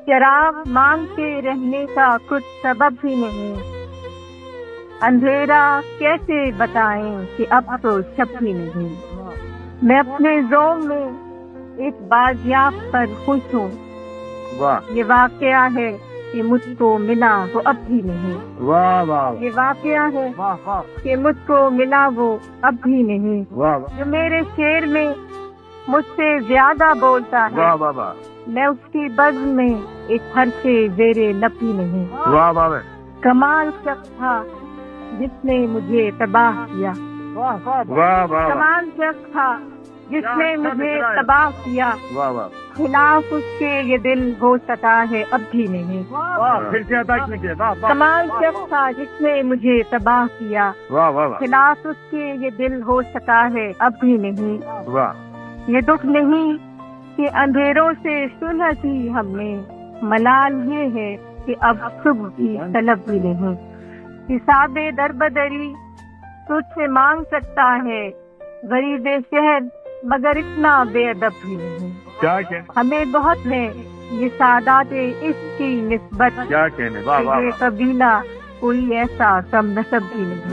چراغ مانگتے رہنے کا کچھ سبب بھی نہیں، اندھیرا کیسے بتائیں کہ اب تو شب بھی نہیں۔ میں اپنے ذوق میں ایک بازیاب پر خوش ہوں، یہ واقعہ ہے کہ مجھ کو ملا وہ اب بھی نہیں۔ یہ واقعہ ہے کہ مجھ کو ملا وہ اب بھی نہیں۔ جو میرے شعر میں مجھ سے زیادہ بولتا ہے، میں اس کی بزم میں ایک حرف زیر لب بھی نہیں۔ کمال شخص تھا جس نے مجھے تباہ کیا، کمال شخص تھا جس نے مجھے تباہ کیا، خلاف اس کے یہ دل ہو سکا ہے اب بھی نہیں۔ کمال شخص تھا جس نے مجھے تباہ کیا، خلاف اس کے یہ دل ہو سکا ہے اب بھی نہیں۔ یہ دکھ نہیں کہ اندھیروں سے صلح کی ہم نے، ملال یہ ہے کہ اب صبح کی طلب بھی نہیں۔ حساب در بدری تجھ سے مانگ سکتا ہے غریب شہر، مگر اتنا بے ادب بھی نہیں۔ ہمیں بہت ہے یہ سعادت عشق کی نسبت، یہ قبیلہ کوئی ایسا کم نسب بھی نہیں۔